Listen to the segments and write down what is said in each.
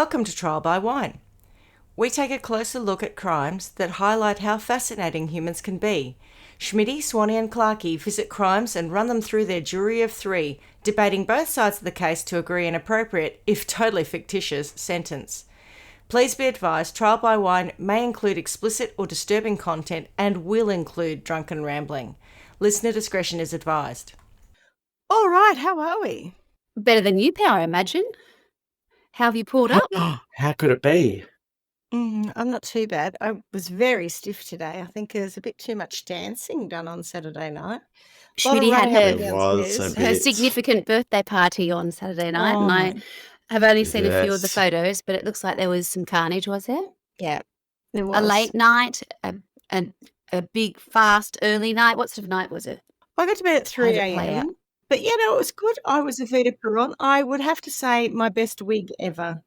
Welcome to Trial by Wine. We take a closer look at crimes that highlight how fascinating humans can be. Schmitty, Swanee and Clarky visit crimes and run them through their jury of three, debating both sides of the case to agree an appropriate, if totally fictitious, sentence. Please be advised, Trial by Wine may include explicit or disturbing content and will include drunken rambling. Listener discretion is advised. All right, how are we? Better than you, Power, I imagine. How have you pulled up? How could it be? I'm not too bad. I was very stiff today. I think there's a bit too much dancing done on Saturday night. Schmitty had There her significant birthday party on Saturday night, Oh, and I have only seen a few of the Yes. photos, but it looks like there was some carnage, was there? yeah, there A was. late night, a big, fast, early night. What sort of night was it? I got to bed at 3 did it play out? a.m. But, it was good. I was a Vita Peron. I would have to say my best wig ever,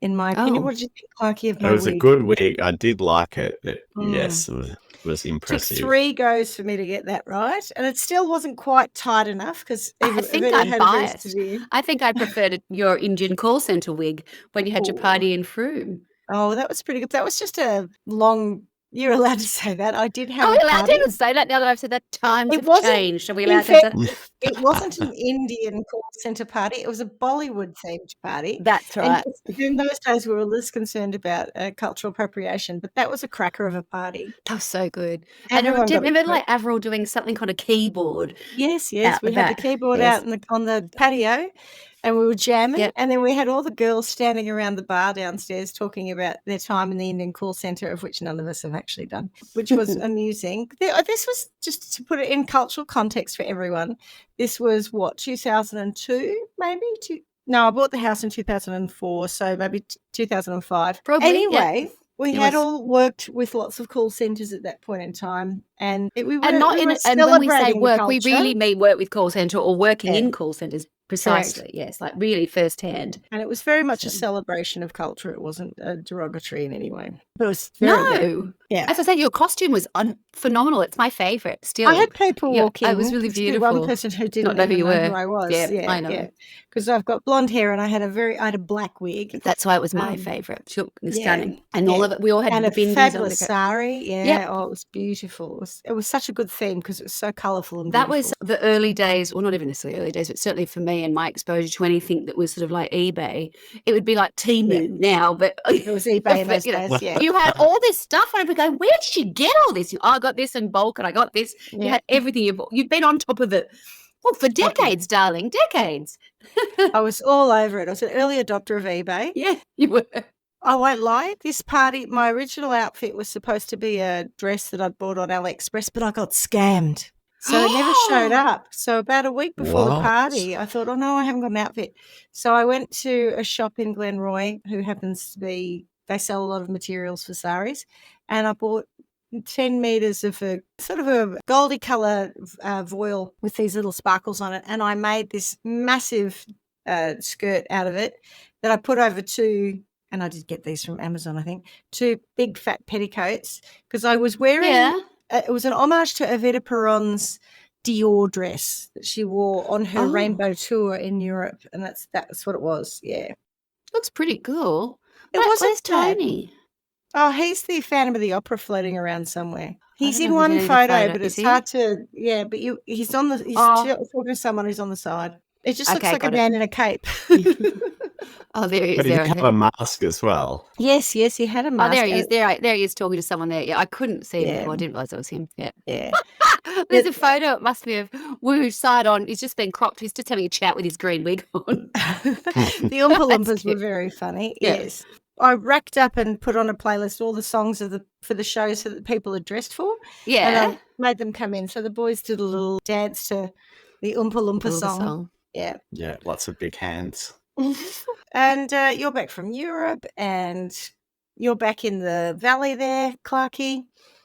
in my opinion. Oh. What did you think, Clarky, of It my was a wig? good week. I did like it. Mm. Yes, it was Took impressive. 3 goes for me to get that right, and it still wasn't quite tight enough because I think Vita I'm had a very biased. severe. I think I preferred your Indian call centre wig when you had your Oh. party in Frome. Oh, that was pretty good. That was just a long. You're allowed to say that. I did have Are a we allowed party. to say that now that I've said that? Times It have wasn't, changed. Are we in allowed to say fact, that? it wasn't an Indian call centre party. It was a Bollywood themed party. That's And right. in those days, we were less concerned about cultural appropriation, but that was a cracker of a party. That was so good. And Everyone got remember, it. like Avril doing something on a keyboard. Yes, out we the had the back. keyboard Yes. out on the patio, and we were jamming. Yep. And then we had all the girls standing around the bar downstairs talking about their time in the Indian call centre, of which none of us have actually done, which was amusing. This was, just to put it in cultural context for everyone, this was what, 2002 maybe? No, I bought the house in 2004, so maybe 2005. Probably, yeah. Anyway, we It had was- all worked with lots of call centres at that point in time, and we were And not we in were and when we say celebrating the work, we culture. really mean work with call centre or working Yeah. in call centres precisely. Yes, like really firsthand. And it was very much a So- celebration of culture. It wasn't derogatory in any way. But it was very, No, yeah. as I said, your costume was phenomenal. It's my favourite still. I had people Yeah, walk in. it was really There's still one beautiful. person who didn't know who even you know who were. I was. Yeah, I know. Because I've got blonde hair and I had a black wig That's why it was my Um, favourite. It was yeah, stunning, and yeah. all of it. We all had and the a bindis fabulous on. sari. Yeah. Yep. Oh, it was beautiful. It was such a good theme because it was so colourful and That beautiful. was the early days, well, not even necessarily early days, but certainly for me and my exposure to anything that was sort of like eBay. It would be like Temu now, but It was eBay in those you know, days, yeah. you had all this stuff, and I'd be going, "Where did you get all this? I got this in bulk, and I got this." You Yeah. had everything. You'd been on top of it, well, for decades, darling, decades. I was all over it. I was an early adopter of eBay. Yeah, you were. I won't lie. This party, my original outfit was supposed to be a dress that I'd bought on AliExpress, but I got scammed. So it never showed up. So about a week before the What? party, I thought, oh no, I haven't got an outfit. So I went to a shop in Glenroy who happens to be, they sell a lot of materials for saris, and I bought 10 metres of a sort of a goldy colour voile with these little sparkles on it. And I made this massive skirt out of it that I put over and I did get these from Amazon, I think, 2 big fat petticoats because I was wearing, Yeah. it was an homage to Evita Peron's Dior dress that she wore on her Oh. rainbow tour in Europe. And that's what it was, yeah. Looks pretty cool. It Where's wasn't bad. Tony? Oh, he's the Phantom of the Opera floating around somewhere. He's don't in know if one he's in the photo, photo. but Is it's he? hard to, yeah, but he's Oh. talking to someone who's on the side. It just looks Okay, like a got it. man in a cape. Oh, there he is. But he There, did have a mask as well. Yes, he had a oh, mask. there he is. There he is talking to someone there. Yeah, I couldn't see him Yeah. before. I didn't realise that was him. Yeah. Yeah. There's a photo. It must be of Woo side on. He's just been cropped. He's just having a chat with his green wig on. The Oompa That's Loompas were cute. very funny. Yeah. Yes. I racked up and put on a playlist all the songs for the shows that people had dressed for. And Yeah. I made them come in. So the boys did a little dance to the Oompa Loompa Little song. Yeah. Yeah, lots of big hands. And you're back from Europe and you're back in the valley there, Clarky.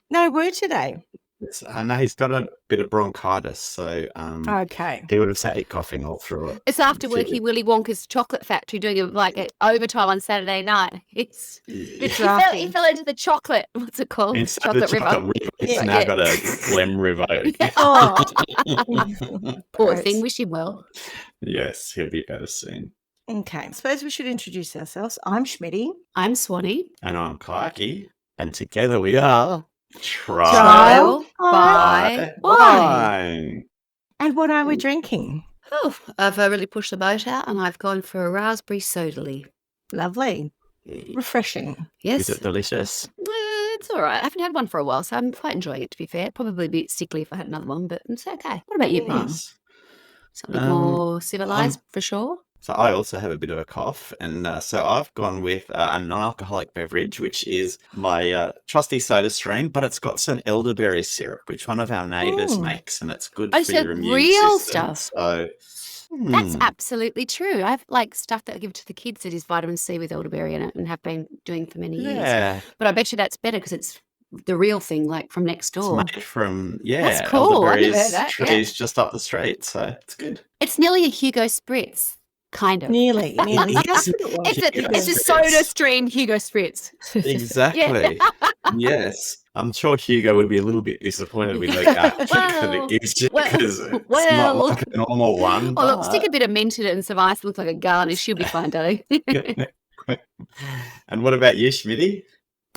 No word today. Yes, I know he's got a bit of bronchitis, so Okay. he would have sat coughing all through it. It's after working Willy Wonka's chocolate factory doing an overtime on Saturday night. It's he drafty. fell into the chocolate. What's it called? Instead of the chocolate river, he's Yeah. now Yeah. got a phlegm river. Oh. Poor Gross. thing. Wish him well. Yes, he'll be better soon. Okay, I suppose we should introduce ourselves. I'm Schmitty. I'm Swanee. And I'm Clarky. And together we are Trial by wine. Wine. And what are we drinking? Oh, I've really pushed the boat out and I've gone for a raspberry sodally. Lovely. Refreshing. Yes. Is it delicious? It's all right. I haven't had one for a while, so I'm quite enjoying it, to be fair. Probably a bit sickly if I had another one, but it's okay. What about you, Pete? Nice. Something more civilised, for sure? So I also have a bit of a cough, and so I've gone with a non-alcoholic beverage, which is my trusty soda stream, but it's got some elderberry syrup, which one of our neighbours makes, and it's good Oh, for so your immune real system. stuff. So, That's absolutely true. I've stuff that I give to the kids that is vitamin C with elderberry in it and have been doing for many years. yeah, But I bet you that's better because it's the real thing, like from next it's door. made from That's cool. I've never heard elderberries that. trees just up the street, so it's good. It's nearly a Hugo Spritz, kind of. Nearly. It That's is. what it was. It's a Hugo soda Spritz. stream Hugo Spritz. Exactly. Yes. I'm sure Hugo would be a little bit disappointed with the kick that it gives you because it's not like a normal one. Oh, look, stick a bit of mint in it and some ice, look like a garnish. She'll be fine, darling. And what about you, Schmitty?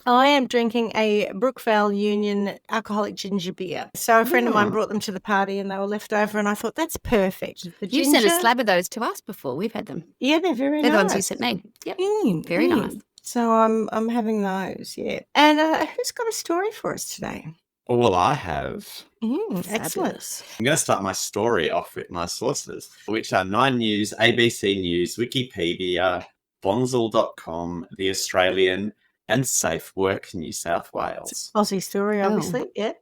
I am drinking a Brookvale Union alcoholic ginger beer. So a friend of mine brought them to the party and they were left over and I thought, that's perfect. The You've sent a slab of those to us before. We've had them. Yeah, they're very They're the nice. ones you sent me. Yep. Very nice. So I'm having those, yeah. And who's got a story for us today? Well, I have. Excellent. I'm going to start my story off with my sources, which are 9 News, ABC News, Wikipedia, Bonzel.com, The Australian, and Safe Work New South Wales. Aussie story, obviously, yeah.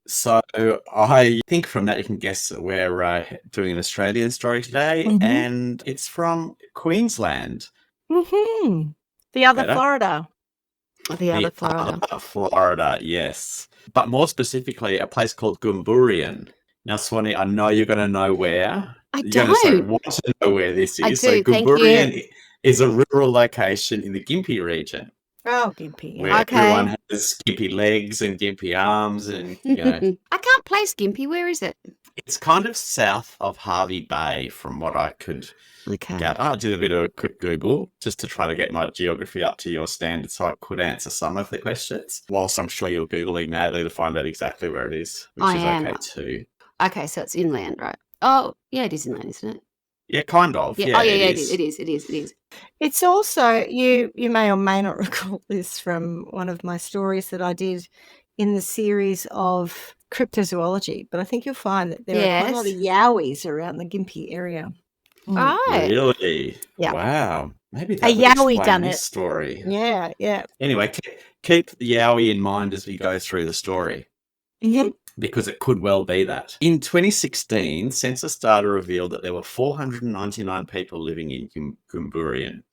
So I think from that you can guess that we're doing an Australian story today, and it's from Queensland. Mm-hmm. The other Better? Florida. The other Florida. Florida, yes. But more specifically, a place called Goomboorian. Now, Swanee, I know you're going to know where. I You're going to don't. want to know where this is. I So do, thank Goomboorian is a rural location in the Gympie region. Oh, Gympie. Where everyone has Gympie legs and Gympie arms and, you know. I can't place Gympie. Where is it? It's kind of south of Harvey Bay from what I could gather. I did a bit of a quick Google just to try to get my geography up to your standard so I could answer some of the questions. Whilst I'm sure you're Googling madly to find out exactly where it is, which I is am. okay too. Okay, so it's inland, right? Oh, yeah, it is inland, isn't it? Yeah, kind of. Yeah. Yeah, Oh, yeah, it it is. It's also, you may or may not recall this from one of my stories that I did in the series of cryptozoology, but I think you'll find that there are quite a lot of yowies around the Gympie area. Right. Really? Yeah. Wow. Maybe A that would yowie explain done this it. story. Yeah. Anyway, keep the yowie in mind as we go through the story. Because it could well be that. In 2016, census data revealed that there were 499 people living in Goomboorian.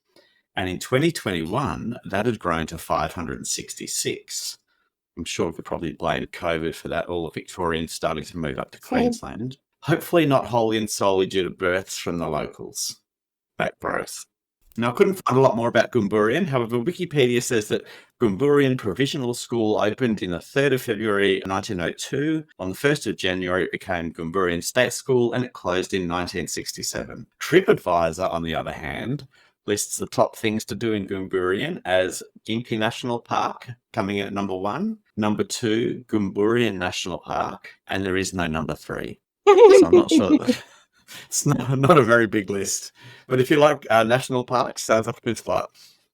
And in 2021, that had grown to 566. I'm sure we could probably blame COVID for that, all the Victorians starting to move up to Queensland. Hopefully not wholly and solely due to births from the locals. That growth. Now, I couldn't find a lot more about Goomboorian. However, Wikipedia says that Goomboorian Provisional School opened in the 3rd of February 1902. On the 1st of January, it became Goomboorian State School and it closed in 1967. TripAdvisor, on the other hand, lists the top things to do in Goomboorian as Gympie National Park, coming in at number 1. Number 2, Goomboorian National Park, and there is no number 3. So I'm not sure that... It's not a very big list. But if you like national parks, sounds like a good spot.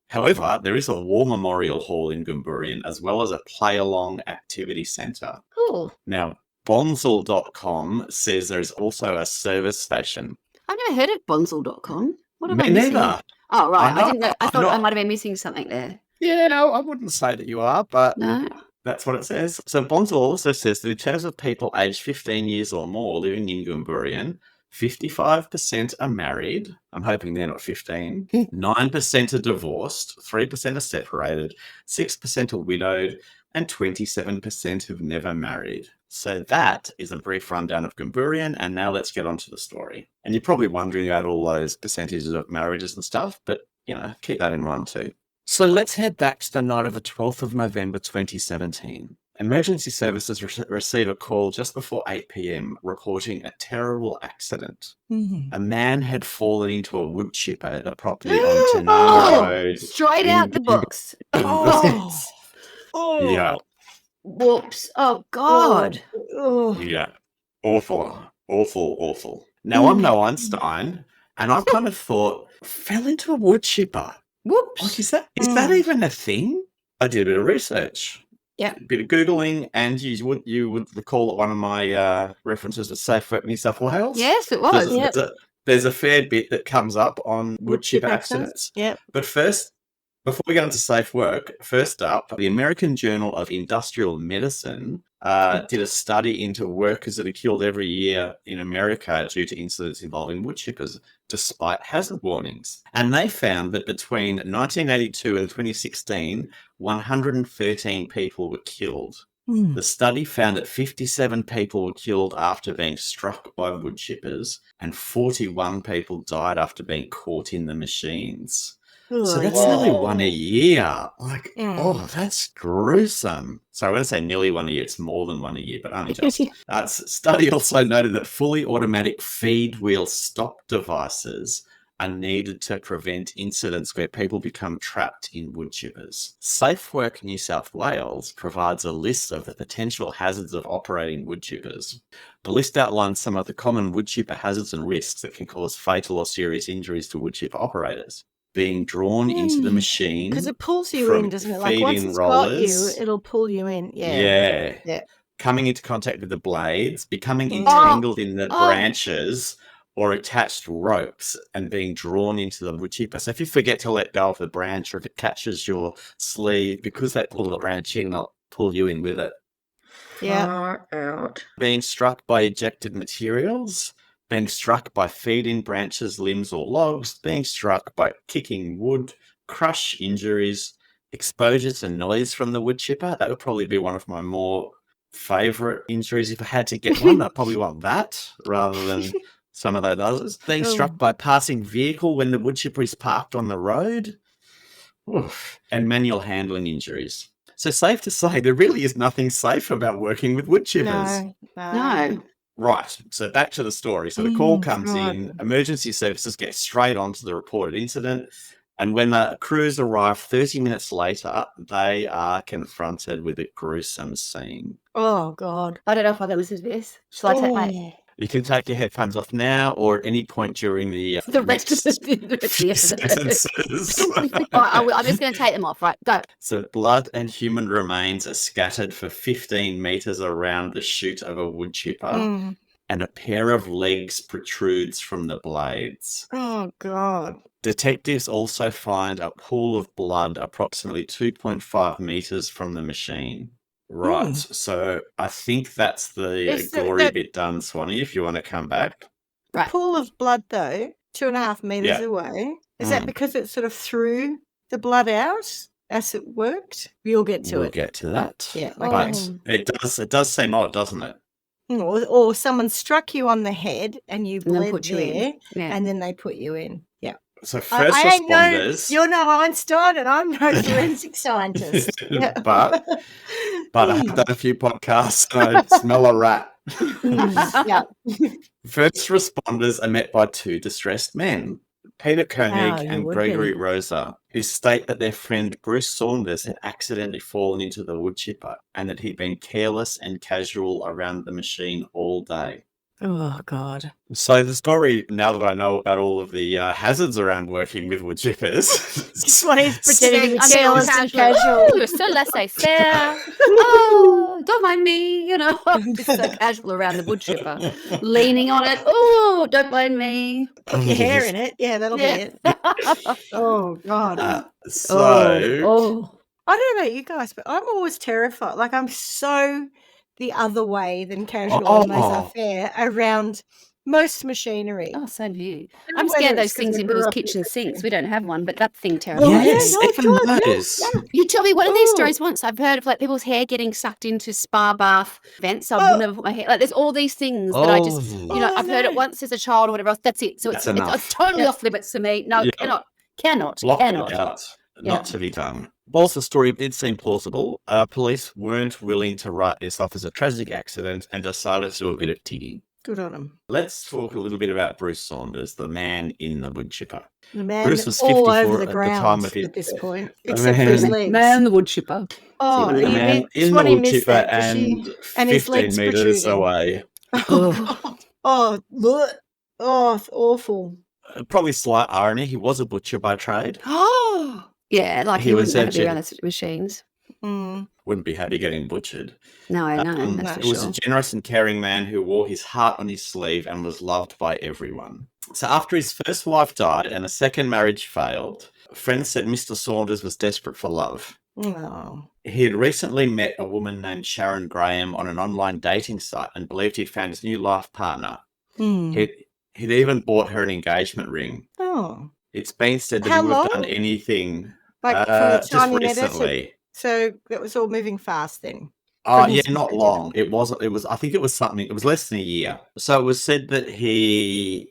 However, there is a war memorial hall in Goomboorian as well as a play-along activity centre. Cool. Now, Bonzel.com says there's also a service station. I've never heard of Bonzel.com. What am Me I missing? neither. Oh, right. I I didn't know. I thought know. I might have been missing something there. Yeah, no, I wouldn't say that you are, but No. that's what it says. So Bonzel also says that in terms of people aged 15 years or more living in Goomboorian, 55% are married. I'm hoping they're not 15. 9% are divorced. 3% are separated. 6% are widowed. And 27% have never married. So that is a brief rundown of Goomboorian. And now let's get on to the story. And you're probably wondering about all those percentages of marriages and stuff, but, keep that in mind too. So let's head back to the night of the 12th of November 2017. Emergency services receive a call just before 8 p.m. reporting a terrible accident. A man had fallen into a wood chipper at a property on Tanana Road. Straight in out the books. Yeah. Whoops. Oh, God. Yeah. Awful. Now, I'm no Einstein, and I've kind of thought, fell into a wood chipper. Whoops. Like, is that even a thing? I did a bit of research. Yeah. A bit of Googling, and you would recall that one of my references to Safe Work New South Wales. Yes, it was. There's a fair bit that comes up on wood chipper accidents. Yep. But first, before we get into safe work, first up, the American Journal of Industrial Medicine did a study into workers that are killed every year in America due to incidents involving wood chippers, despite hazard warnings. And they found that between 1982 and 2016, 113 people were killed. The study found that 57 people were killed after being struck by wood chippers, and 41 people died after being caught in the machines. So that's nearly one a year. Like, that's gruesome. So I'm going to say nearly one a year. It's more than one a year, but only just. Study also noted that fully automatic feed wheel stop devices are needed to prevent incidents where people become trapped in wood chippers. Safe Work New South Wales provides a list of the potential hazards of operating wood chippers. The list outlines some of the common wood chipper hazards and risks that can cause fatal or serious injuries to wood chipper operators. Being drawn into the machine. Because it pulls you in, doesn't it? Like once it's got you, it'll pull you in. Yeah. Coming into contact with the blades, becoming entangled in the branches or attached ropes and being drawn into the wood chipper. So if you forget to let go of the branch or if it catches your sleeve, because they pull the branch in, they'll pull you in with it. Yeah. Being struck by ejected materials. Being struck by feed-in branches, limbs or logs, being struck by kicking wood, crush injuries, exposure to noise from the wood chipper. That would probably be one of my more favourite injuries. If I had to get one, I'd probably want that rather than some of those others. Being struck by passing vehicle when the wood chipper is parked on the road. Oof. And manual handling injuries. So safe to say, there really is nothing safe about working with wood chippers. No. Right, so back to the story. So the call comes in, emergency services get straight onto the reported incident, and when the crews arrive 30 minutes later, they are confronted with a gruesome scene. Oh, God. I don't know if I listen to this. Shall I take my... You can take your headphones off now or at any point during the rest of the sentences. I'm just going to take them off, right? Go. So blood and human remains are scattered for 15 metres around the chute of a wood chipper, and a pair of legs protrudes from the blades. Oh, God. Detectives also find a pool of blood approximately 2.5 metres from the machine. Right, so I think that's the gory bit done, Swanee, if you want to come back. Right. Pool of blood, though, 2.5 metres away. Is that because it sort of threw the blood out as it worked? We'll get to it. We'll get to that. Yeah, but it does seem odd, doesn't it? Or someone struck you on the head and you bled put you there, in. and then they put you in. Yeah. So first responders... you're no Einstein and I'm no forensic scientist. But I have done a few podcasts and I smell a rat. Yeah. First responders are met by two distressed men, Peter Koenig and Gregory Rosa, who state that their friend Bruce Saunders had accidentally fallen into the wood chipper and that he'd been careless and casual around the machine all day. Oh, God. So the story, now that I know about all of the hazards around working with wood chippers... Swanee's pretending to be careless and casual. You're so laissez-faire. Oh, don't mind me. You know, I'm just so casual around the wood chipper. Leaning on it. Oh, don't mind me. Put your hair in it. Yeah, that'll be it. Oh, God. I don't know about you guys, but I'm always terrified. Like, I'm so... the other way than casual and laissez-faire around most machinery. Oh, same here. I'm scared of those things in people's kitchen sinks. We don't have one, but that thing terrifies me. Yes, even those. You tell me one of these stories once. I've heard of like people's hair getting sucked into spa bath vents. I will never put my hair. Like there's all these things that I just, I've heard it once as a child or whatever else. That's it. So it's totally off limits to me. No, cannot. Block it out. Not to be done. Whilst the story did seem plausible, police weren't willing to write this off as a tragic accident and decided to do a bit of digging. Good on him. Let's talk a little bit about Bruce Saunders, the man in the wood chipper. The man Bruce was all 54 over the at the ground time of his at this point, The except for his man- legs. Man the wood chipper. Oh, The the you man mean in the Swanee wood missed chipper that, does and she? And his 15 legs metres protruding. away. Oh, bleh. Oh, it's awful. Probably slight irony, he was a butcher by trade. Yeah, like He he was wouldn't have to be a around the machines. Mm. Wouldn't be happy getting butchered. No, I know, that's for He was sure. a generous and caring man who wore his heart on his sleeve and was loved by everyone. So after his first wife died and a second marriage failed, friends said Mr. Saunders was desperate for love. Oh. He had recently met a woman named Sharon Graham on an online dating site and believed he'd found his new life partner. Mm. He'd even bought her an engagement ring. Oh. It's been said that How he would have long? done anything Like from the just time you met her recently. so that was all moving fast then. Oh, from yeah, his not marriage. long. It was, I think it was less than a year. So it was said that he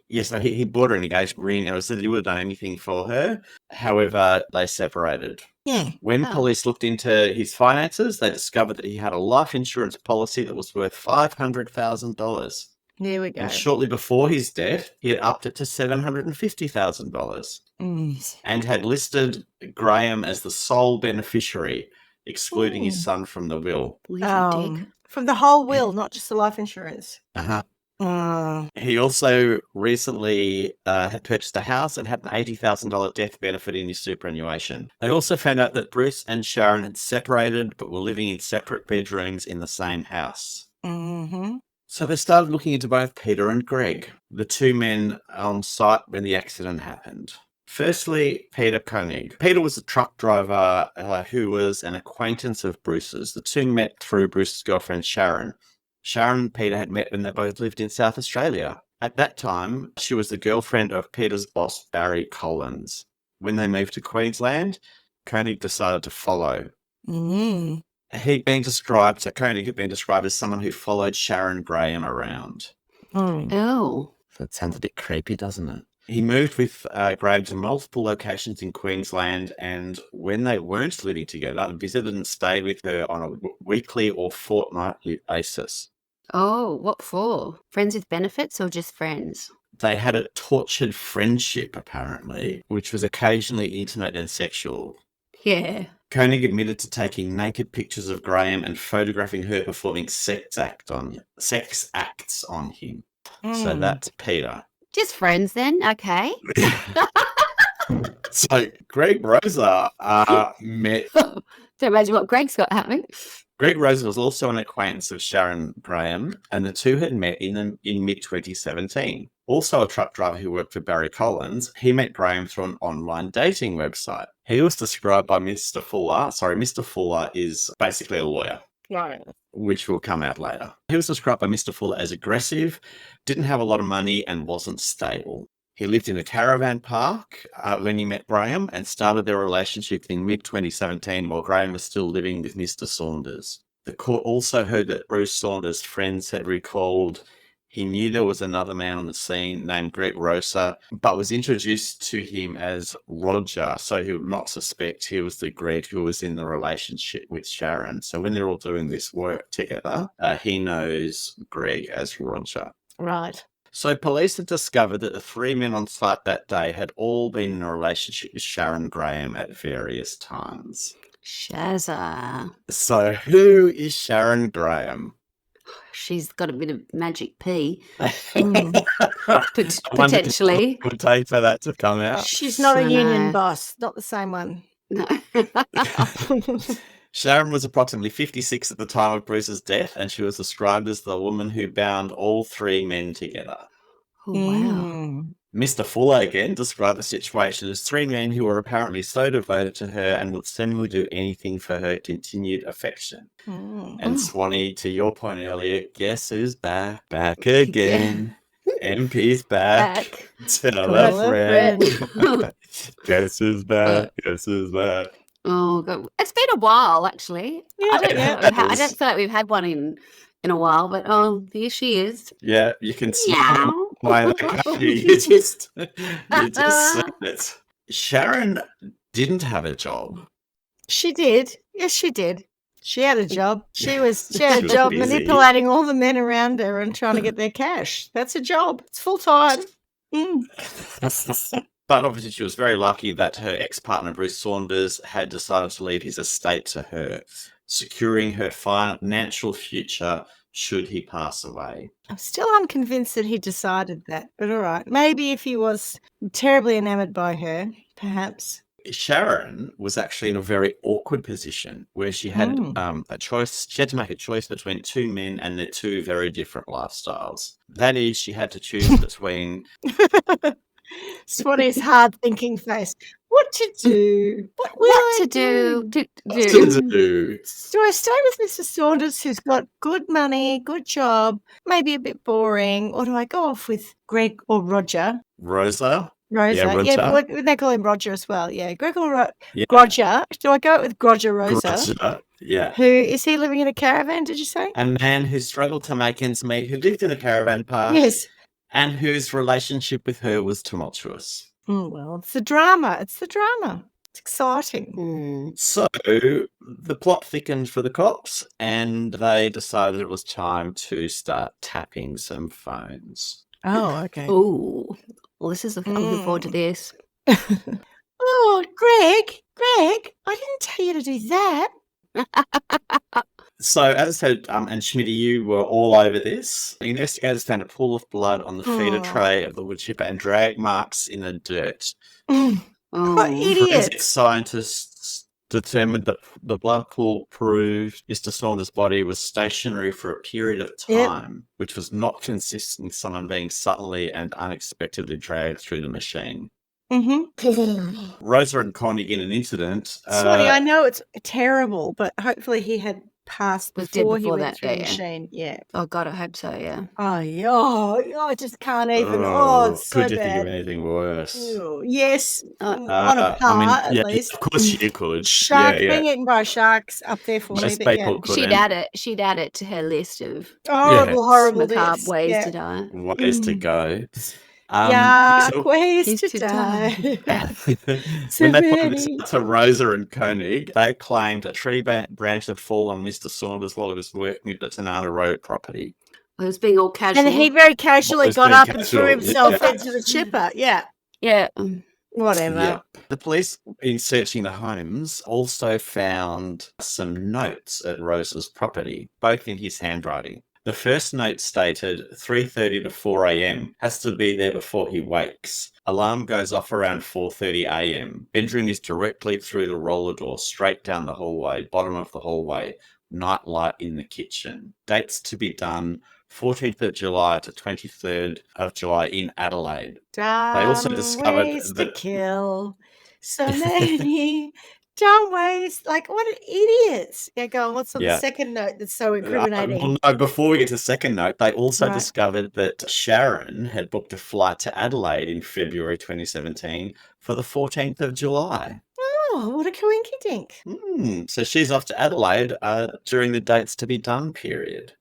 bought her an engagement ring and it was said that he would have done anything for her. However, they separated. Yeah. When Oh. police looked into his finances, they discovered that he had a life insurance policy that was worth $500,000. There we go. And shortly before his death, he had upped it to $750,000 Mm. and had listed Graham as the sole beneficiary, excluding his Ooh. son from the will. Little dick. From the whole will, not just the life insurance. Uh-huh. Oh. He also recently had purchased a house and had an $80,000 death benefit in his superannuation. They also found out that Bruce and Sharon had separated but were living in separate bedrooms in the same house. Mm-hmm. So they started looking into both Peter and Greg, the two men on site when the accident happened. Firstly, Peter Koenig. Peter was a truck driver who was an acquaintance of Bruce's. The two met through Bruce's girlfriend, Sharon. Sharon and Peter had met when they both lived in South Australia. At that time, she was the girlfriend of Peter's boss, Barry Collins. When they moved to Queensland, Koenig decided to follow. Mm. Koenig had been described as someone who followed Sharon Graham around. Mm. Oh. That sounds a bit creepy, doesn't it? He moved with Graham to multiple locations in Queensland, and when they weren't living together, visited and stayed with her on a weekly or fortnightly basis. Oh, what for? Friends with benefits or just friends? They had a tortured friendship, apparently, which was occasionally intimate and sexual. Yeah. Koenig admitted to taking naked pictures of Graham and photographing her performing sex acts on him. So Mm. that's Peter. Just friends then, okay. So Greg Rosa met. Don't imagine what Greg's got happening. Greg Rosa was also an acquaintance of Sharon Graham, and the two had met in mid-2017. Also a truck driver who worked for Barry Collins, he met Graham through an online dating website. He was described by Mr. Fuller. Sorry, Mr. Fuller is basically a lawyer, Right. which will come out later. He was described by Mr. Fuller as aggressive, didn't have a lot of money, and wasn't stable. He lived in a caravan park when he met Graham and started their relationship in mid-2017 while Graham was still living with Mr. Saunders. The court also heard that Bruce Saunders' friends had recalled he knew there was another man on the scene named Greg Rosa, but was introduced to him as Roger, so he would not suspect he was the Greg who was in the relationship with Sharon. So when they're all doing this work together, he knows Greg as Roger. Right. So police had discovered that the three men on site that day had all been in a relationship with Sharon Graham at various times. Shazza. So who is Sharon Graham? She's got a bit of magic pee. Mm. Potentially. Would take for that to come out. She's not a I union know. boss, not the same one. No. Sharon was approximately 56 at the time of Bruce's death, and she was described as the woman who bound all three men together. Oh, wow. Mm. Mr. Fuller again described the situation as three men who were apparently so devoted to her and would seemingly do anything for her continued affection. Mm. And Swanee, to your point earlier, guess who's back? Back again. MP's back. Tell a friend. Guess who's back? Guess who's back? Oh, God. It's been a while, actually. I don't feel like we've had one in a while, but here she is. Yeah, you can see Yeah. why you just said it. Sharon didn't have a job. She did. Yes, she did. She had a job. She had a She was job busy. manipulating all the men around her and trying to get their cash. That's a job. It's full time. But obviously she was very lucky that her ex-partner Bruce Saunders had decided to leave his estate to her, securing her financial future should he pass away. I'm still unconvinced that he decided that, but all right. Maybe if he was terribly enamoured by her, perhaps. Sharon was actually in a very awkward position where she had a choice. She had to make a choice between two men and their two very different lifestyles. That is, she had to choose between Swanee's hard-thinking face. What to do? What to do? to do. Do I stay with Mr. Saunders, who's got good money, good job, maybe a bit boring, or do I go off with Greg or Roger? Rosa. Rosa. Yeah, Roger. Yeah, but they call him Roger as well. Yeah, Greg or Yeah. Roger. Do I go with Roger Rosa? Rosa. Yeah. Who is he living in a caravan, did you say? A man who struggled to make ends meet, who lived in a caravan park, Yes. and whose relationship with her was tumultuous. Well, it's the drama. It's the drama. It's exciting. So the plot thickened for the cops, and they decided it was time to start tapping some phones. Oh, okay. Oh, well, this is. I'm looking forward to this. Oh, Greg, I didn't tell you to do that. So, as I said, and Schmitty, you were all over this. Investigators found a pool of blood on the feeder tray of the wood chipper and drag marks in the dirt. What Forensic idiots. scientists determined that the blood pool proved Mr. Saunders' body was stationary for a period of time, which was not consistent with someone being suddenly and unexpectedly dragged through the machine. Rosa and Connie in an incident. Swanee, I know it's terrible, but hopefully he had passed Was dead before he before went that, through the yeah. machine. Yeah. Oh God, I hope so. Yeah. Oh, yeah. Oh, I just can't even. Oh, it's so could you think of bad. anything worse? Ew. Yes, on a I par mean, at yeah, least. of course you could. Shark, yeah. being eaten by sharks up there for me. Most But people couldn't. She'd add it to her list of horrible macabre deaths. ways Yeah. to die. Ways to go. Ways to die. When they pointed this out to Rosa and Koenig, they claimed a tree branch had fallen on Mr. Saunders while he was working at the Tanana Road property. It was being all casual. And he very casually Was got being up and threw casual, himself yeah. into the chipper. Yeah. Yeah. Whatever. Yeah. The police, in searching the homes, also found some notes at Rosa's property, both in his handwriting. The first note stated 3:30 to 4 a.m. has to be there before he wakes. Alarm goes off around 4:30 a.m. Bedroom is directly through the roller door, straight down the hallway, bottom of the hallway, night light in the kitchen. Dates to be done 14th of July to 23rd of July in Adelaide. They also discovered ways that to kill. So many dumb ways. Like, what idiots. Yeah, go on. What's on the second note that's so incriminating? Well, no, before we get to the second note, they also Right. discovered that Sharon had booked a flight to Adelaide in February 2017 for the 14th of July. Oh, what a coinkydink. So she's off to Adelaide during the dates to be done period.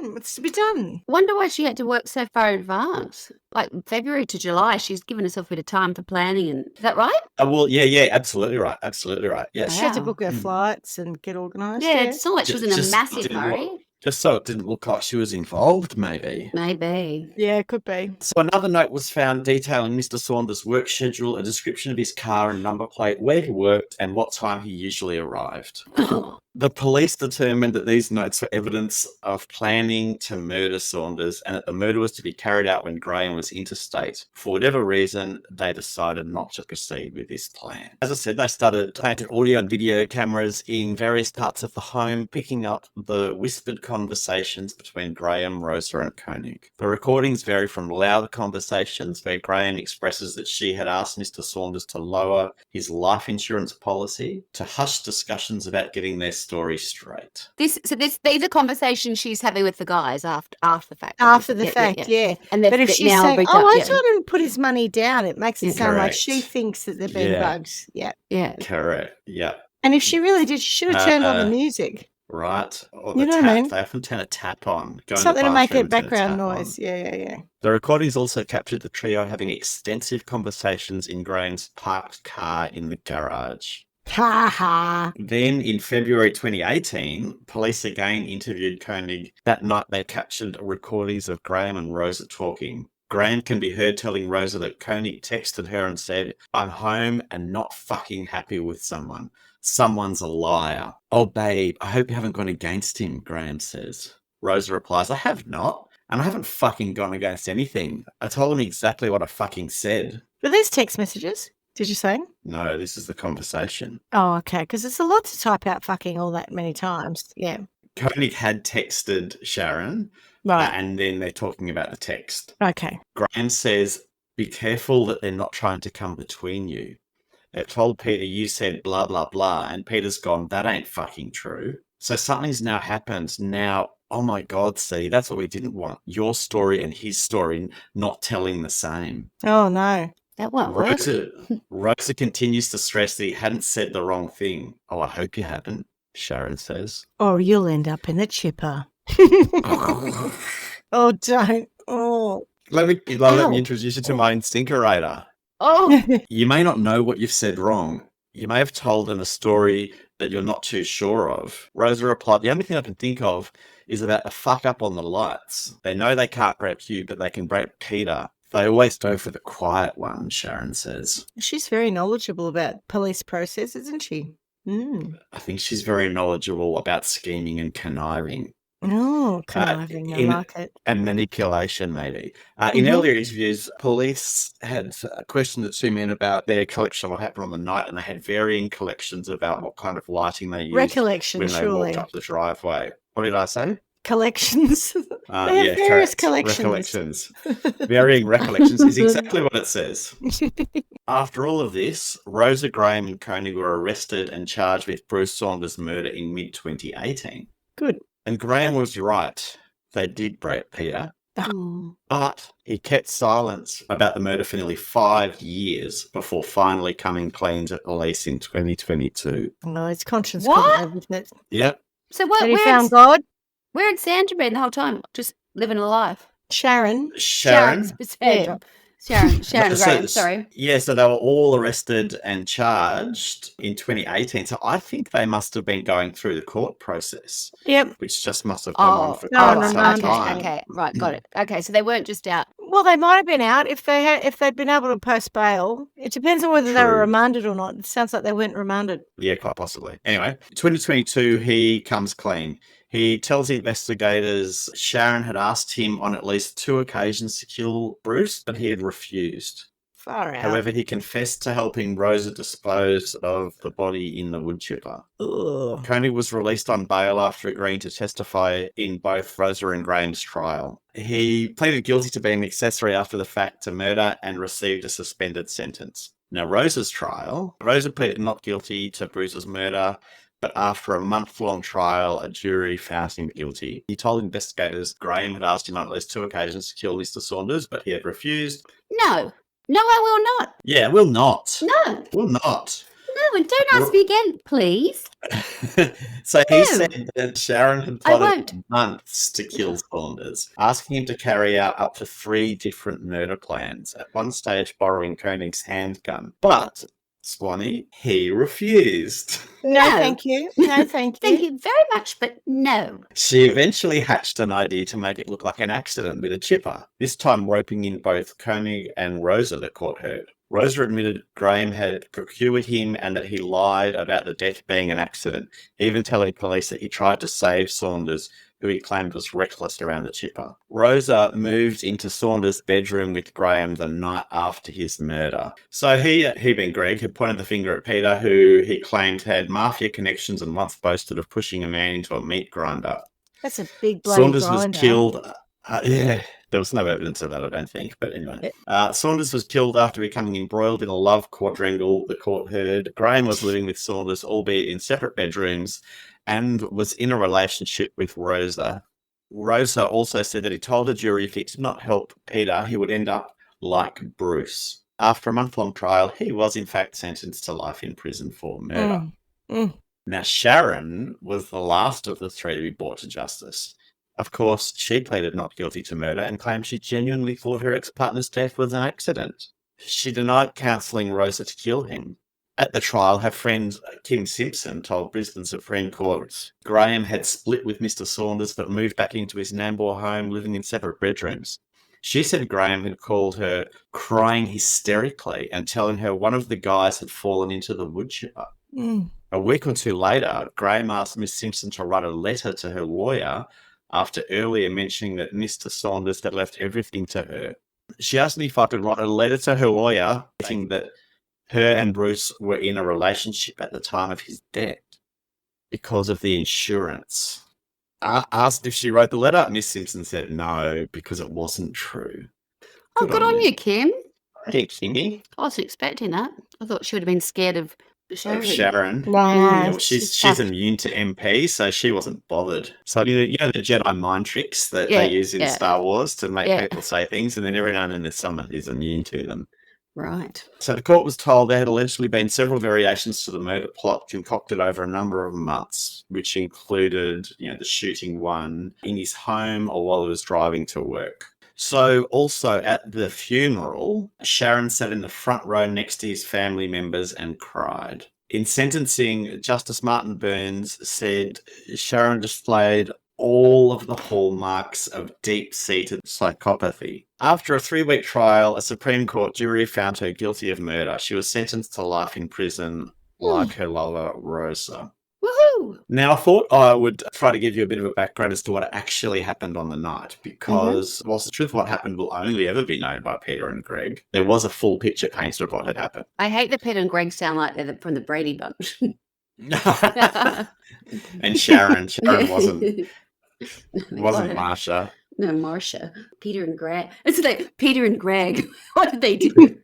What's to be done? Wonder why she had to work so far in advance. Like February to July, she's given herself a bit of time for planning. And is that right? Well, yeah, absolutely right. Absolutely right. Yes. She had to Wow. book her flights and get organised. Yeah, it's not like she was in a Just massive didn't hurry. look- Just so it didn't look like she was involved, maybe. Maybe. Yeah, it could be. So another note was found detailing Mr. Saunders' work schedule, a description of his car and number plate, where he worked, and what time he usually arrived. The police determined that these notes were evidence of planning to murder Saunders and that the murder was to be carried out when Graham was interstate. For whatever reason, they decided not to proceed with this plan. As I said, they started planting audio and video cameras in various parts of the home, picking up the whispered conversations between Graham, Rosa and Koenig. The recordings vary from louder conversations where Graham expresses that she had asked Mr. Saunders to lower his life insurance policy to hushed discussions about getting their story straight. These are conversations she's having with the guys after the fact. After the fact, yeah. And But if she's saying, reached oh, out, I told him to put his money down, it makes it sound like Correct. she thinks that they're being bugged. Yeah. yeah. Correct. Yeah. And if she really did, she should have turned on the Uh, music. Right. Or You the know tap. what I mean? They often turn a tap on. Go in the Something to make bathroom it and turn a background tap on. noise. Yeah. The recordings also captured the trio having extensive conversations in Graham's parked car in the garage. Ha ha. Then in February 2018, police again interviewed Koenig. That night they captured recordings of Graham and Rosa talking. Graham can be heard telling Rosa that Koenig texted her and said, "I'm home and not fucking happy with someone. Someone's a liar." "Oh, babe, I hope you haven't gone against him," Graham says. Rosa replies, "I have not. And I haven't fucking gone against anything. I told him exactly what I fucking said." Were these text messages, did you say? No, this is the conversation. Oh, okay. Because it's a lot to type out fucking all that many times. Yeah. Koenig had texted Sharon, Right. and then they're talking about the text. Okay. Graham says, "Be careful that they're not trying to come between you. They told Peter you said blah, blah, blah, and Peter's gone, that ain't fucking true. So something's now happened. Now, oh my God, see, that's what we didn't want. Your story and his story not telling the same." Oh, no. That won't work. Rosa continues to stress that he hadn't said the wrong thing. "Oh, I hope you haven't," Sharon says. Or you'll end up in the chipper. Oh, don't. Oh. Let me introduce you to my instincerator. Oh, You may not know what you've said wrong. You may have told them a story that you're not too sure of. Rosa replied, "The only thing I can think of is about a fuck up on the lights. They know they can't break you, but they can break Peter. They always go for the quiet one," Sharon says. She's very knowledgeable about police process, isn't she? Mm. I think she's very knowledgeable about scheming and conniving. Oh, conniving, I like it. And manipulation, maybe. In earlier interviews, police had questioned the two men about their collection of what happened on the night, and they had varying collections about what kind of lighting they used Recollection, when they surely. walked up the driveway. What did I say? Collections. They have various collections. Varying recollections is exactly what it says. After all of this, Rosa, Graham and Koenig were arrested and charged with Bruce Saunders' murder in mid-2018. Good. And Graham was right. They did break Peter. oh. But he kept silence about the murder for nearly 5 years before finally coming clean to police in 2022. No, it's conscience. What? Control, isn't it? Yep. So But he where found God. had Sandra been the whole time? Just living a life. Sharon. Sharon. Sandra. Sharon So- Graham, sorry. Yeah, so they were all arrested and charged in 2018. So I think they must have been going through the court process, Yep. which just must have gone on for no, quite no, some no, okay, time. okay, right, got it. Okay, so they weren't just out. Well, they might have been out if they'd been able to post bail. It depends on whether they were True. remanded or not. It sounds like they weren't remanded. Yeah, quite possibly. Anyway, 2022, he comes clean. He tells the investigators Sharon had asked him on at least 2 occasions to kill Bruce, but he had refused. Far out. However, he confessed to helping Rosa dispose of the body in the wood chipper. Ugh. Koenig was released on bail after agreeing to testify in both Rosa and Graham's trial. He pleaded guilty to being accessory after the fact to murder and received a suspended sentence. Now, Rosa's trial, Rosa pleaded not guilty to Bruce's murder, but after a month-long trial, a jury found him guilty. He told investigators Graham had asked him on at least 2 occasions to kill Mr. Saunders, but he had refused. No, I will not. Yeah, we'll not. No, We'll not. no, and don't ask me again, please. So he No. said that Sharon had I plotted won't. months to kill Saunders, asking him to carry out up to 3 different murder plans, at one stage borrowing Koenig's handgun. But, Swanee, he refused. No, No. thank you. No, thank you. Thank you very much, but no. She eventually hatched an idea to make it look like an accident with a chipper, this time roping in both Koenig and Rosa, the court heard. Rosa admitted Graham had procured him and that he lied about the death being an accident, even telling police that he tried to save Saunders, who he claimed was reckless around the chipper. Rosa moved into Saunders' bedroom with Graham the night after his murder. So he being Greg, had pointed the finger at Peter, who he claimed had mafia connections and once boasted of pushing a man into a meat grinder. That's a big bloody Saunders grinder. was killed. There was no evidence of that, I don't think. But anyway, Saunders was killed after becoming embroiled in a love quadrangle, the court heard. Graham was living with Saunders, albeit in separate bedrooms, and was in a relationship with Rosa. Rosa also said that he told the jury if he did not help Peter, he would end up like Bruce. After a month-long trial, he was in fact sentenced to life in prison for murder. Now, Sharon was the last of the 3 to be brought to justice. Of course, she pleaded not guilty to murder and claimed she genuinely thought her ex-partner's death was an accident. She denied counselling Rosa to kill him. At the trial, her friend Kim Simpson told Brisbane Supreme Court Graham had split with Mr. Saunders but moved back into his Nambour home, living in separate bedrooms. She said Graham had called her crying hysterically and telling her one of the guys had fallen into the wood chipper. A week or two later, Graham asked Miss Simpson to write a letter to her lawyer after earlier mentioning that Mr. Saunders had left everything to her. She asked me if I could write a letter to her lawyer saying that her and Bruce were in a relationship at the time of his death because of the insurance. I asked if she wrote the letter. Miss Simpson said no, because it wasn't true. Good on you, Kim. Hey, Kimmy. I wasn't expecting that. I thought she would have been scared of Sharon. Wow. Yeah, well, she's immune to MP, so she wasn't bothered. So you know the Jedi mind tricks that they use in Star Wars to make people say things, and then every now and then there's someone who's immune to them. Right. So the court was told there had allegedly been several variations to the murder plot concocted over a number of months, which included, the shooting one in his home or while he was driving to work. So also at the funeral, Sharon sat in the front row next to his family members and cried. In sentencing, Justice Martin Burns said Sharon displayed all of the hallmarks of deep-seated psychopathy. After a 3-week trial, a Supreme Court jury found her guilty of murder. She was sentenced to life in prison like her lover, Rosa. Woohoo! Now, I thought I would try to give you a bit of a background as to what actually happened on the night, because whilst the truth of what happened will only ever be known by Peter and Greg, there was a full picture painted of what had happened. I hate that Peter and Greg sound like they're from the Brady Bunch. And Sharon wasn't Marsha. No, Marsha. Peter and Greg. It's like Peter and Greg. What did they do?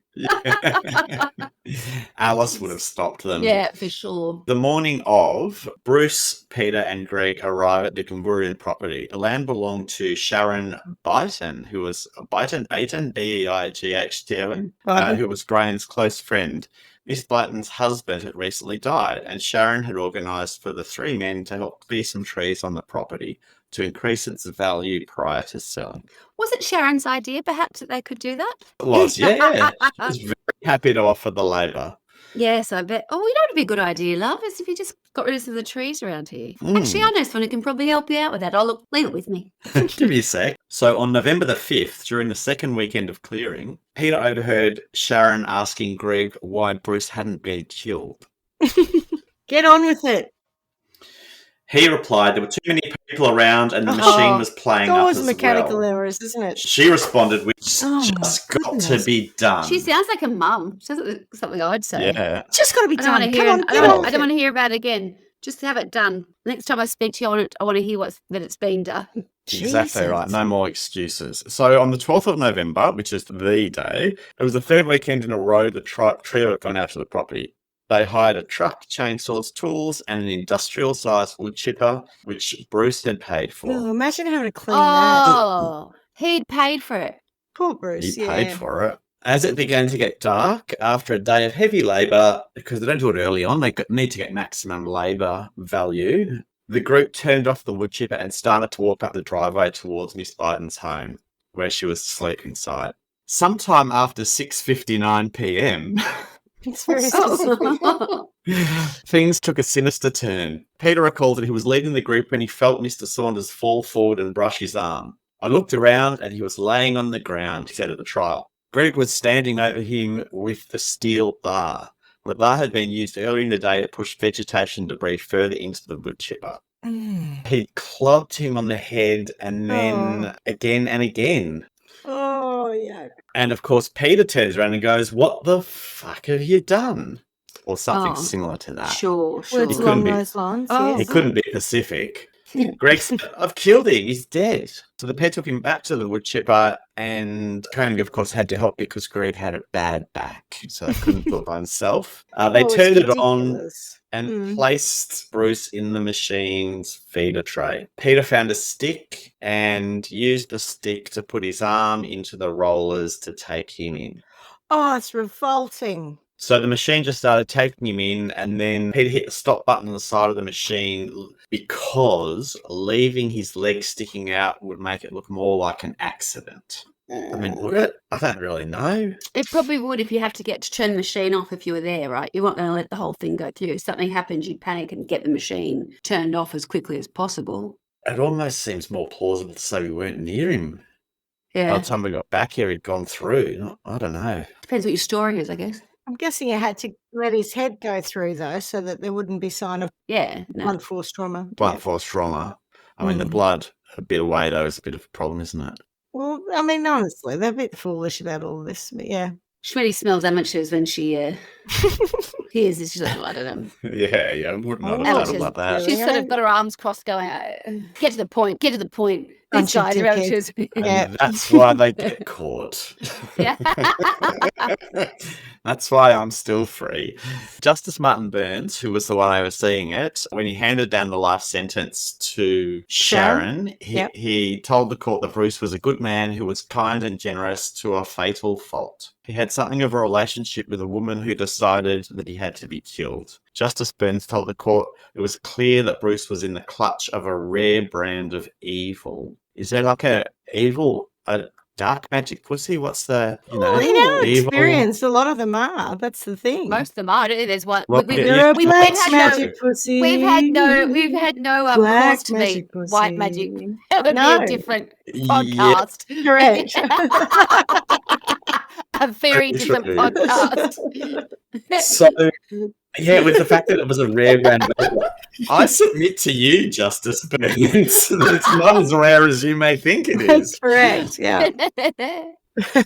Alice would have stopped them. Yeah, for sure. The morning of, Bruce, Peter and Greg arrived at the Glenburian property. The land belonged to Sharon Byton, who was B-E-I-G-H-T-O-N, who was Graham's close friend. Miss Byton's husband had recently died, and Sharon had organised for the 3 men to help clear some trees on the property to increase its value prior to selling. Was it Sharon's idea, perhaps, that they could do that? It was, yeah. She was very happy to offer the labour. Yes, I bet. Oh, you know what would be a good idea, love, is if you just got rid of some of the trees around here. Actually, I know someone who can probably help you out with that. Leave it with me. Give me a sec. So on November the 5th, during the second weekend of clearing, Peter overheard Sharon asking Greg why Bruce hadn't been killed. Get on with it. He replied there were too many people around and the machine was playing up as mechanical errors, isn't it? She responded with, just got to be done. She sounds like a mum. Sounds like something I'd say. Yeah. Just got to be done. I don't want to hear about it again. Just have it done. Next time I speak to you, I want to hear that it's been done. Exactly right. No more excuses. So on the 12th of November, which is the day, it was the third weekend in a row the trio had gone out to the property. They hired a truck, chainsaws, tools, and an industrial-sized wood chipper, which Bruce had paid for. Oh, imagine having to clean that. Oh, he'd paid for it. Poor Bruce, He paid for it. As it began to get dark, after a day of heavy labour, because they don't do it early on, they need to get maximum labour value, the group turned off the wood chipper and started to walk up the driveway towards Miss Byton's home, where she was asleep inside. Sometime after 6:59 p.m... It's very specific. Things took a sinister turn. Peter recalled that he was leading the group when he felt Mr. Saunders fall forward and brush his arm. I looked around and he was laying on the ground, he said at the trial. Greg was standing over him with the steel bar. The bar had been used earlier in the day to push vegetation debris further into the wood chipper. He clubbed him on the head and then again and again. Oh, yeah. And of course, Peter turns around and goes, "What the fuck have you done?" Or something similar to that. Sure. Words along those lines, yes. He couldn't be Pacific. Greg said, "I've killed him. He's dead." So the pair took him back to the wood chipper, and Koenig, of course, had to help because Greg had a bad back, so he couldn't do it by himself. They turned it on and placed Bruce in the machine's feeder tray. Peter found a stick and used the stick to put his arm into the rollers to take him in. Oh, it's revolting. So the machine just started taking him in, and then Peter hit the stop button on the side of the machine because leaving his leg sticking out would make it look more like an accident. I mean, would it? I don't really know. It probably would if you have to get to turn the machine off if you were there, right? You weren't going to let the whole thing go through. If something happens, you'd panic and get the machine turned off as quickly as possible. It almost seems more plausible to say we weren't near him. By Yeah. the time we got back here, he'd gone through. I don't know. Depends what your story is, I guess. I'm guessing you had to let his head go through, though, so that there wouldn't be sign of Yeah. No. blunt force trauma. Blunt force trauma. I mean, the blood a bit away, though, is a bit of a problem, isn't it? Well, I mean, honestly, they're a bit foolish about all this, but yeah. Schmitty smells amateurs when she hears this. She's like, I don't know. Yeah. I wouldn't have Amateurs. thought about that. She's sort of got her arms crossed going, get to the point. These Bunch of guys are amateurs. And Yeah. that's why they get caught. Yeah. That's why I'm still free. Justice Martin Burns, who was the one overseeing it, when he handed down the life sentence to Sharon, he told the court that Bruce was a good man who was kind and generous to a fatal fault. He had something of a relationship with a woman who decided that he had to be killed. Justice Burns told the court it was clear that Bruce was in the clutch of a rare brand of evil. Is there like a dark magic pussy? What's the, In our evil? experience, a lot of them are. That's the thing. Most of them are. There's one. Well, You're a we've black had magic pussy. We've had no Black cause to meet magic pussy. white magic. That would No. be a different Yeah. podcast. Correct. A very different True. podcast. So, with the fact that it was a rare brand, I submit to you, Justice Burns, it's not as rare as you may think it That's is. correct. Yeah.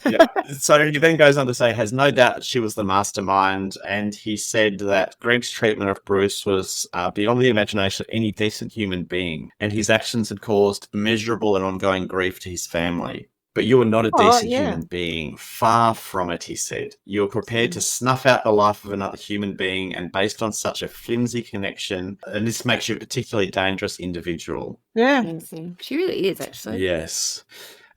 Yeah. So he then goes on to say, has no doubt she was the mastermind, and he said that Greg's treatment of Bruce was beyond the imagination of any decent human being, and his actions had caused immeasurable and ongoing grief to his family. But you were not a decent human being. Far from it, he said. You were prepared to snuff out the life of another human being, and based on such a flimsy connection, and this makes you a particularly dangerous individual. Yeah. She really is, actually. Yes.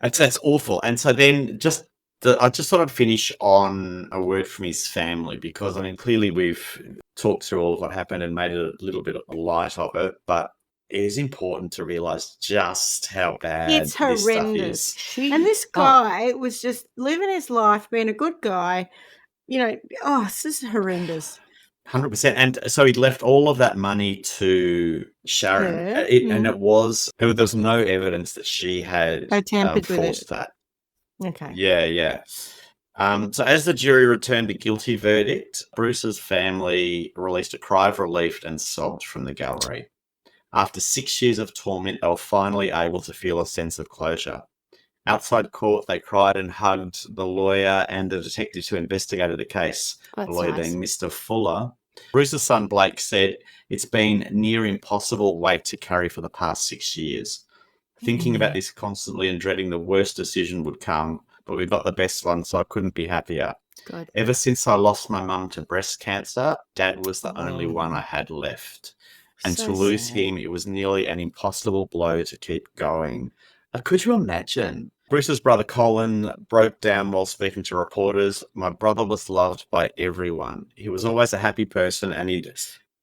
That's awful. And so then I just thought I'd finish on a word from his family, because, I mean, clearly we've talked through all of what happened and made a little bit light of it, but it is important to realise just how bad It's this horrendous. stuff is. And this guy was just living his life, being a good guy. This is horrendous. 100%. And so he'd left all of that money to Sharon, Yeah. and there was no evidence that she had I tampered with it. forced that. Okay. Yeah. So as the jury returned a guilty verdict, Bruce's family released a cry of relief and sobbed from the gallery. After 6 years of torment, they were finally able to feel a sense of closure. Outside court, they cried and hugged the lawyer and the detectives who investigated the case, the lawyer being Mr. Fuller. Bruce's son Blake said, it's been near impossible weight to carry for the past 6 years. Thinking about this constantly and dreading the worst decision would come, but we got the best one, so I couldn't be happier. Good. Ever since I lost my mum to breast cancer, Dad was the only one I had left. And So to lose sad. him, it was nearly an impossible blow to keep going. Could you imagine? Bruce's brother Colin broke down while speaking to reporters. My brother was loved by everyone. He was always a happy person, and he'd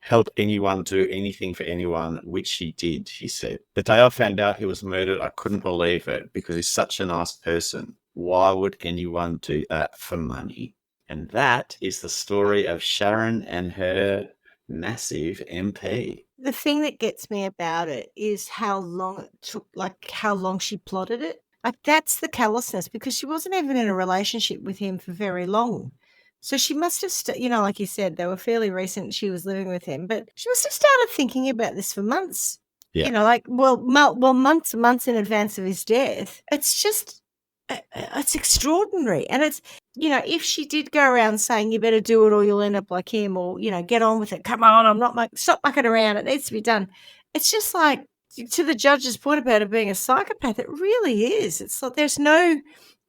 help anyone do anything for anyone, which he did, he said. The day I found out he was murdered, I couldn't believe it, because he's such a nice person. Why would anyone do that for money? And that is the story of Sharon and her massive MP. The thing that gets me about it is how long it took, like how long she plotted it. Like that's the callousness, because she wasn't even in a relationship with him for very long. So she must have, like you said, they were fairly recent. She was living with him, but she must have started thinking about this for months. Yeah. Months and months in advance of his death. It's just, it's extraordinary. And it's, if she did go around saying you better do it or you'll end up like him, or, get on with it. Come on, stop mucking around. It needs to be done. It's just like, to the judge's point about it being a psychopath, it really is. It's like there's no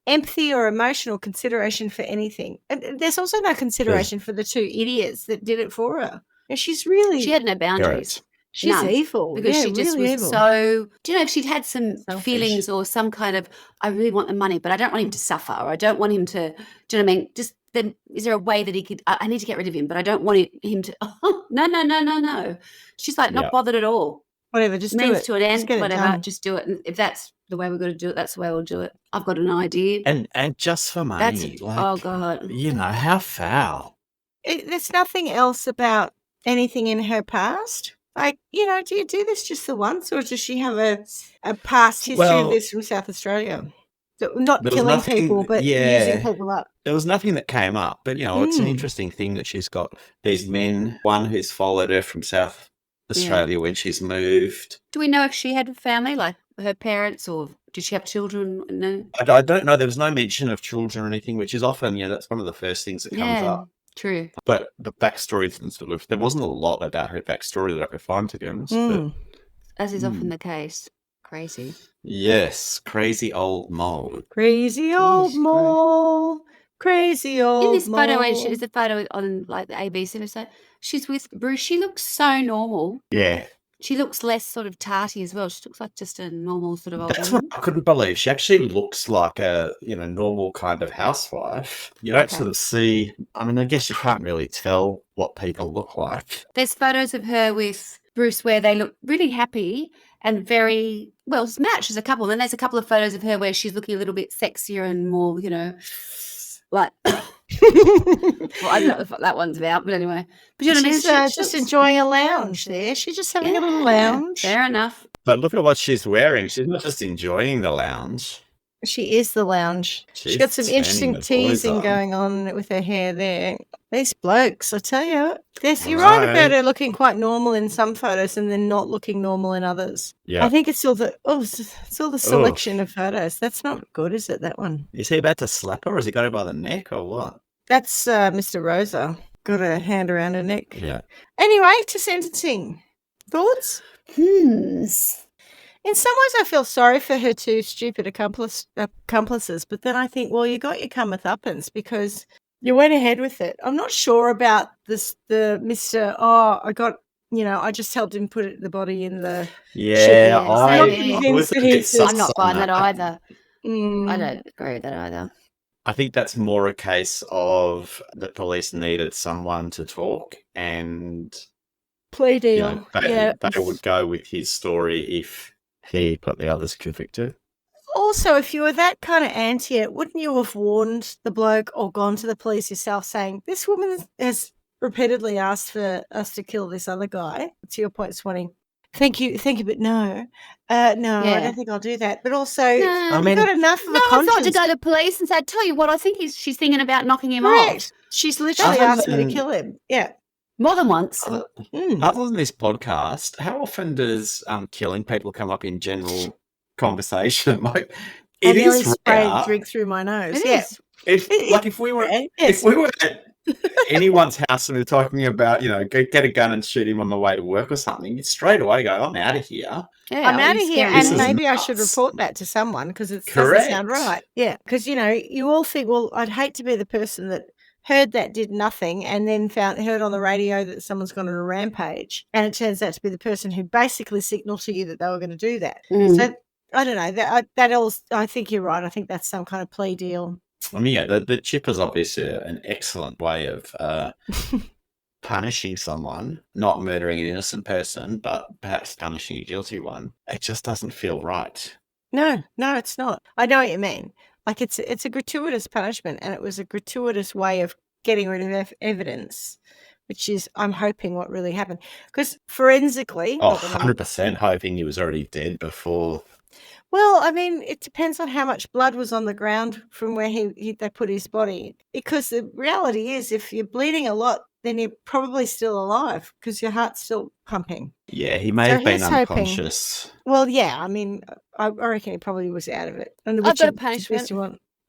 empathy or emotional consideration for anything. And there's also no consideration for the two idiots that did it for her. And she had no boundaries. She's None. evil. Because she just really was evil. so, if she'd had some Selfish. feelings or some kind of, I really want the money, but I don't want him to suffer, or I don't want him to, do you know what I mean? Just then, is there a way that he could, I need to get rid of him, but I don't want him to, no. She's like, not bothered at all. Whatever, just do Means it. to an end, get it whatever, done. just do it. And if that's the way we're going to do it, that's the way we'll do it. I've got an idea. And just for money. Oh, God. You know, how foul. There's nothing else about anything in her past. Like, you know, do you do this just the once, or does she have a past history of this from South Australia? So not killing people, but using people up. There was nothing that came up, but, you know, it's an interesting thing that she's got these men, one who's followed her from South Australia when she's moved. Do we know if she had a family, like her parents, or did she have children? No. I don't know. There was no mention of children or anything, which is often, that's one of the first things that comes up. True. But the backstory and there wasn't a lot about her backstory that I could find, to be honest. But, as is often the case. Crazy. Yes, crazy old mole. Crazy old mole. Crazy old mole. In this photo, there's a photo on like the ABC website. She's with Bruce. She looks so normal. Yeah. She looks less sort of tarty as well. She looks like just a normal sort of old That's woman. what I couldn't believe. She actually looks like a, normal kind of housewife. You don't sort of see, I guess you can't really tell what people look like. There's photos of her with Bruce where they look really happy and very, well, it's matched as a couple. Then there's a couple of photos of her where she's looking a little bit sexier and more, like... well, I don't know what that one's about, but anyway. But she's just enjoying a lounge there. She's just having a little lounge. Fair enough. But look at what she's wearing. She's not just enjoying the lounge. She is the lounge. She's got some interesting teasing going on with her hair there. These blokes, I tell you, you're right about her looking quite normal in some photos and then not looking normal in others. Yeah, I think it's all the selection of photos. That's not good, is it? That one. Is he about to slap her, or has he got her by the neck, or what? That's Mr. Rosa. Got a hand around her neck. Yeah. Anyway, to sentencing. Thoughts? In some ways, I feel sorry for her two stupid accomplices, but then I think, well, you got your comeuppance because you went ahead with it. I'm not sure about this. The Mr. I just helped him put the body in the. Yeah, I'm not buying that either. I don't agree with that either. I think that's more a case of the police needed someone to talk and plea deal. They would go with his story if he got the others convicted. Also, if you were that kind of anti it, wouldn't you have warned the bloke or gone to the police yourself saying, this woman has repeatedly asked for us to kill this other guy? To your point, Swanee. Thank you, but no. I don't think I'll do that. But also, you've got enough of a conscience. I thought to go to the police and say, tell you what, I think she's thinking about knocking him off. She's literally asked me to kill him. Yeah. More than once. Other than this podcast, how often does killing people come up in general conversation? Like, it is rare. Drink through my nose. If we were at anyone's house and we're talking about, get a gun and shoot him on the way to work or something, you straight away go, I'm out of here. Yeah, I'm out of here, and maybe I should report that to someone because it doesn't sound right. Yeah, because, you all think, well, I'd hate to be the person that heard that, did nothing, and then heard on the radio that someone's gone on a rampage, and it turns out to be the person who basically signaled to you that they were going to do that. So I don't know. I think you're right. I think that's some kind of plea deal. The chip is obviously an excellent way of punishing someone, not murdering an innocent person, but perhaps punishing a guilty one. It just doesn't feel right. No, it's not. I know what you mean. Like it's a gratuitous punishment, and it was a gratuitous way of getting rid of evidence, which is, I'm hoping, what really happened. Because forensically... 100% hoping he was already dead before... Well, it depends on how much blood was on the ground from where they put his body. Because the reality is, if you're bleeding a lot, then you're probably still alive because your heart's still pumping. Yeah, he may have been unconscious. Well, yeah, I reckon he probably was out of it. I've got a punishment.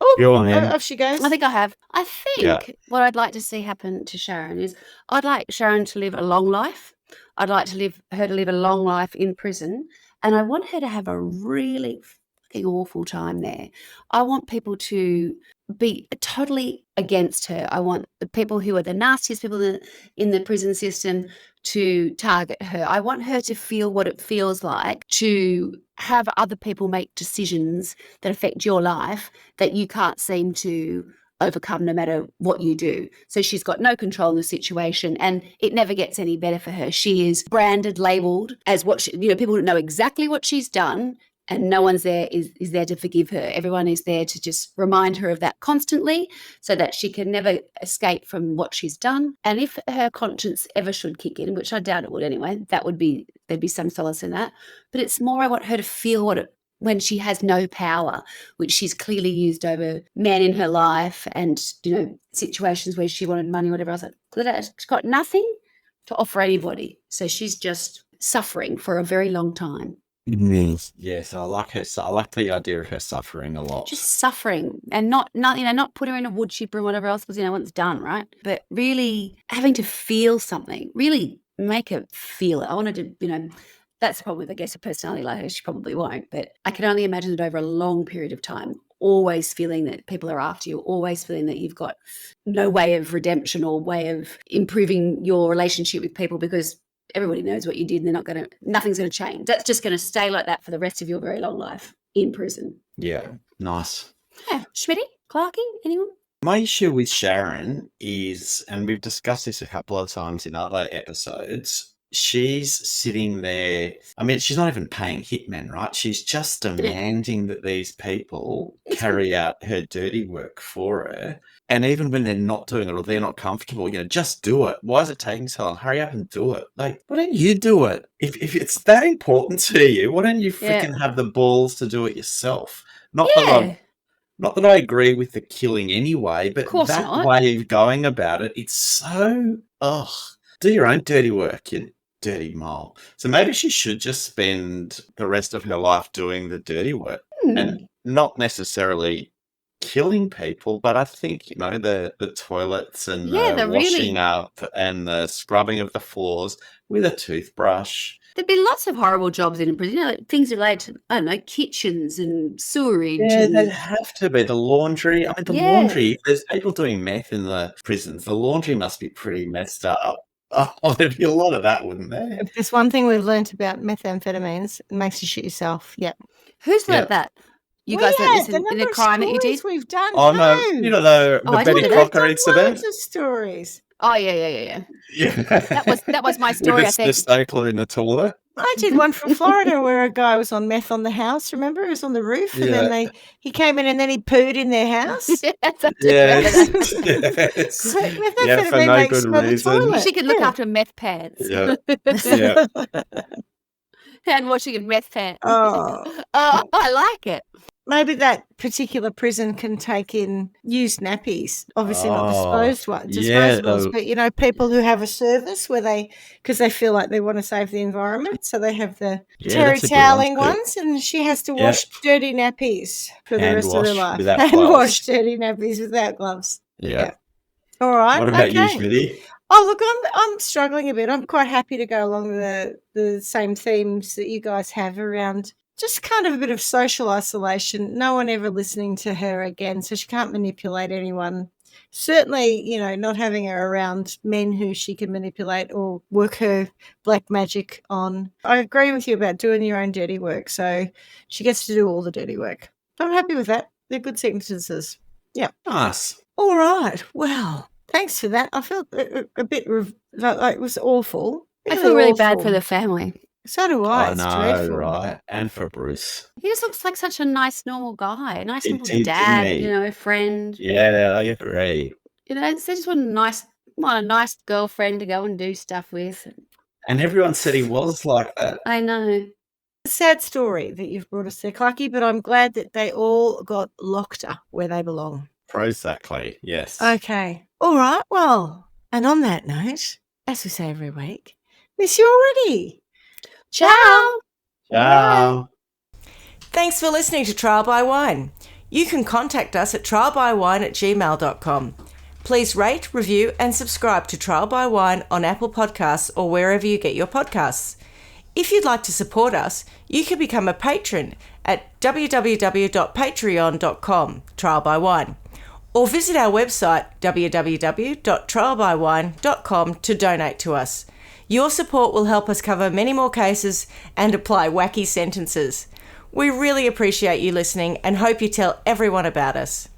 Off she goes. I think I have. I think what I'd like to see happen to Sharon is I'd like Sharon to live a long life. I'd like her to live a long life in prison. And I want her to have a really fucking awful time there. I want people to be totally against her. I want the people who are the nastiest people in the prison system to target her. I want her to feel what it feels like to have other people make decisions that affect your life that you can't seem to overcome no matter what you do. So she's got no control in the situation, and it never gets any better for her. She is branded, labelled as what people know exactly what she's done, and no one's there is there to forgive her. Everyone is there to just remind her of that constantly so that she can never escape from what she's done. And if her conscience ever should kick in, which I doubt it would anyway, there'd be some solace in that. But it's more I want her to feel when she has no power, which she's clearly used over men in her life and, situations where she wanted money or whatever else. She's got nothing to offer anybody. So she's just suffering for a very long time. Yes, I like her. I like the idea of her suffering a lot. Just suffering and not put her in a wood chipper or whatever else because, once done, right? But really having to feel something, really make her feel it. I wanted to, that's probably, I guess, a personality like her. She probably won't, but I can only imagine it over a long period of time, always feeling that people are after you, always feeling that you've got no way of redemption or way of improving your relationship with people because everybody knows what you did and nothing's going to change. That's just going to stay like that for the rest of your very long life in prison. Yeah, nice. Yeah. Schmitty, Clarky, anyone? My issue with Sharon is, and we've discussed this a couple of times in other episodes, she's sitting there. I mean, she's not even paying hitmen, right? She's just demanding that these people carry out her dirty work for her. And even when they're not doing it or they're not comfortable, just do it. Why is it taking so long? Hurry up and do it. Like, why don't you do it? If it's that important to you, why don't you freaking have the balls to do it yourself? Not that I agree with the killing anyway, but that way of going about it, it's so, do your own dirty work, you dirty mole. So maybe she should just spend the rest of her life doing the dirty work and not necessarily killing people, but I think, the toilets and the washing up and the scrubbing of the floors with a toothbrush. There'd be lots of horrible jobs in prison, things related to, I don't know, kitchens and sewerage. Yeah, there'd have to be. The laundry. I mean, laundry, if there's people doing meth in the prisons, the laundry must be pretty messed up. Oh, there'd be a lot of that, wouldn't there? If there's one thing we've learnt about methamphetamines, it makes you shit yourself. Yeah. Who's learnt that? You guys learnt this in the crime that you did? We've done. Oh, no. The Betty Crocker incident? Loads of stories. Oh, yeah. That was my story, I think. The stapler in the toilet. I did one from Florida where a guy was on meth on the house, remember? He was on the roof and then he came in and then he pooed in their house. Yes. For no good reason. She could look after meth pants. Yeah. And washing of meth pants. Oh, I like it. Maybe that particular prison can take in used nappies, obviously not disposables, but people who have a service where because they feel like they want to save the environment, so they have the terry toweling ones, and she has to wash dirty nappies for the rest of her life. Wash dirty nappies without gloves. Yeah. All right. What about you, Schmitty? Oh, look, I'm struggling a bit. I'm quite happy to go along the same themes that you guys have around just kind of a bit of social isolation, no one ever listening to her again, so she can't manipulate anyone. Certainly, not having her around men who she can manipulate or work her black magic on. I agree with you about doing your own dirty work, so she gets to do all the dirty work. I'm happy with that. They're good sentences. Yeah. Nice. All right. Well, thanks for that. I felt a bit like it was awful. I feel really bad for the family. So do I. It's dreadful. Right. And for Bruce. He just looks like such a nice, normal guy. A nice normal dad, friend. Yeah, I agree. So just want a nice girlfriend to go and do stuff with. And everyone said he was like that. I know. A sad story that you've brought us there, Clarky, but I'm glad that they all got locked up where they belong. Exactly, yes. Okay. All right. Well, and on that note, as we say every week, miss you already. Ciao. Ciao. Thanks for listening to Trial by Wine. You can contact us at trialbywine@gmail.com. Please rate, review and subscribe to Trial by Wine on Apple Podcasts or wherever you get your podcasts. If you'd like to support us, you can become a patron at www.patreon.com, Trial by Wine, or visit our website www.trialbywine.com to donate to us. Your support will help us cover many more cases and apply wacky sentences. We really appreciate you listening and hope you tell everyone about us.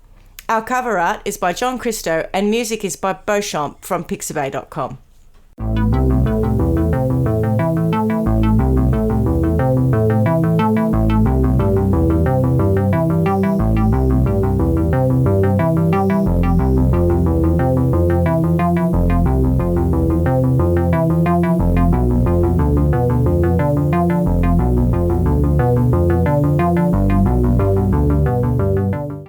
Our cover art is by John Christo and music is by Beauchamp from pixabay.com.